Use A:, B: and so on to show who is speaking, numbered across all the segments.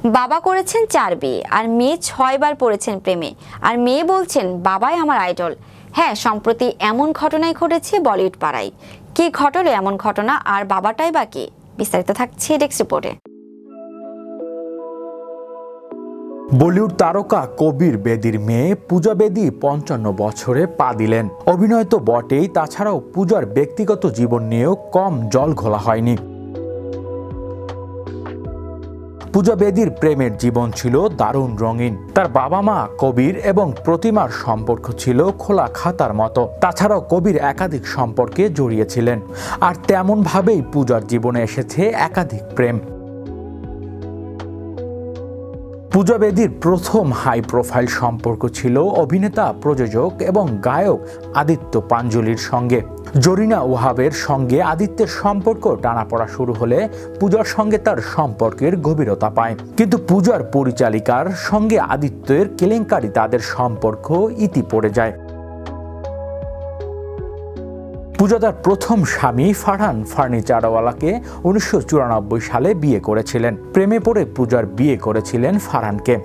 A: বাবা করেছেন 4 বিয়ে আর মেয়ে 6 বার পড়েছেন প্রেমে, আর মেয়ে বলছেন বাবাই আমার আইডল। হ্যাঁ, সম্প্রতি এমন ঘটনাই ঘটেছে বলিউড পাড়ায়। কি ঘটলো এমন ঘটনা, আর বাবাটাই বা কে? বিস্তারিত থাকছে ডেস্ক রিপোর্টে।
B: বলিউড তারকা কবির বেদীর মেয়ে পূজা বেদী 55 বছরে পা দিলেন। অভিনয় তো বটেই, তাছাড়াও পূজার ব্যক্তিগত জীবন নিয়েও কম জল ঘোলা হয়নি। পূজা বেদীর প্রেমের জীবন ছিল দারুণ রঙিন। তার বাবা মা কবির এবং প্রতিমার সম্পর্ক ছিল খোলা খাতার মতো। তাছাড়াও কবির একাধিক সম্পর্কে জড়িয়েছিলেন, আর তেমন ভাবেই পূজার জীবনে এসেছে একাধিক প্রেম। পূজা বেদীর প্রথম হাই প্রোফাইল সম্পর্ক ছিল অভিনেতা, প্রযোজক এবং গায়ক আদিত্য পাঞ্জলির সঙ্গে। জরিনা ওয়াহাবের সঙ্গে আদিত্যের সম্পর্ক টানাপড়া শুরু হলে পূজার সঙ্গে তার সম্পর্কের গভীরতা পায়। কিন্তু পূজার পরিচালিকার সঙ্গে আদিত্যের কেলেঙ্কারি তাদের সম্পর্ক ইতি পড়ে যায়। পূজা তার প্রথম স্বামী ফারহান ফার্নিচারওয়ালাকে 1994 সালে বিয়ে করেছিলেন। প্রেমে পড়ে পূজার বিয়ে করেছিলেন ফারহানকে।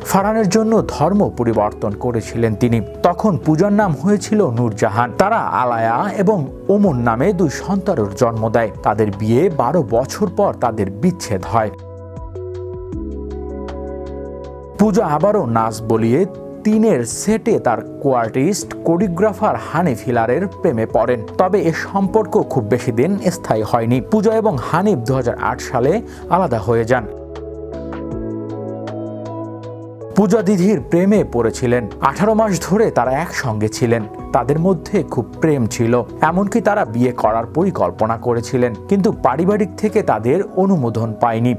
B: ফারহানের জন্য ধর্ম পরিবর্তন করেছিলেন তিনি। তখন পূজার নাম হয়েছিল নূরজাহান। তারা আলায়া এবং ওমন নামে 2 সন্তানের জন্ম দেয়। তাদের বিয়ে 12 বছর পর তাদের বিচ্ছেদ হয়। পূজা আবারও নাচ বলিয়ে 3 সেটে তার কোয়ার্টিস্ট কোরিওগ্রাফার হানিফ হিলারের প্রেমে পড়েন। তবে এ সম্পর্ক খুব বেশি দিন স্থায়ী হয়নি। পূজা এবং হানিফ 2008 সালে আলাদা হয়ে যান। পূজা দিদির প্রেমে পড়েছিলেন। 18 মাস ধরে তারা একসঙ্গে ছিলেন। তাদের মধ্যে খুব প্রেম ছিল, এমনকি তারা বিয়ে করার পরিকল্পনা করেছিলেন, কিন্তু পারিবারিক থেকে তাদের অনুমোদন পায়নি।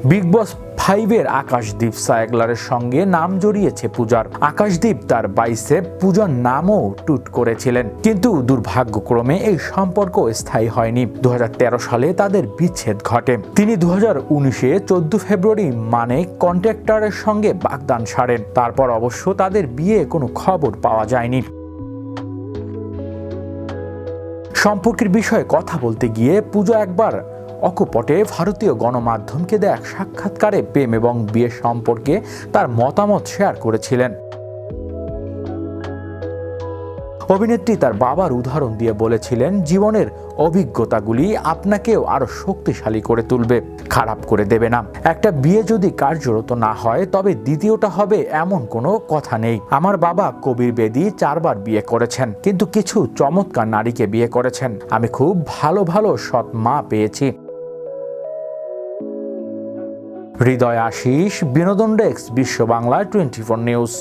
B: বিগ বস 5-এর আকাশদীপ সায়গলারের সঙ্গে নাম জড়িয়েছে পূজার। আকাশদীপ তার বাইসেপ পূজার নামও টুট করেছিলেন, কিন্তু দুর্ভাগ্যক্রমে এই সম্পর্ক স্থায়ী হয়নি। 2013 সালে তাদের বিচ্ছেদ ঘটে। তিনি 2019-এ 14 ফেব্রুয়ারি মানে কন্ট্রাক্টরের সঙ্গে বাগদান সারেন। তারপর অবশ্য তাদের বিয়ে কোনো খবর পাওয়া যায়নি। সম্পর্কের বিষয়ে কথা বলতে গিয়ে পূজা একবার অকপটে ভারতীয় গণমাধ্যমকে দেয়া এক সাক্ষাৎকারে প্রেম এবং বিয়ে সম্পর্কে তার মতামত শেয়ার করেছিলেন। অভিনেত্রী তার বাবার উদাহরণ দিয়ে বলেছিলেন, জীবনের অভিজ্ঞতাগুলি আপনাকেও আরো শক্তিশালী করে তুলবে, খারাপ করে দেবে না। একটা বিয়ে যদি কার্যরত না হয় তবে দ্বিতীয়টা হবে এমন কোনো কথা নেই। আমার বাবা কবির বেদী 4 বার বিয়ে করেছেন, কিন্তু কিছু চমৎকার নারীকে বিয়ে করেছেন। আমি খুব ভালো ভালো সৎ মা পেয়েছি। হৃদয় আশিস, বিনোদন ডেস্ক, বিশ্ব বাংলা 24 নিউজ।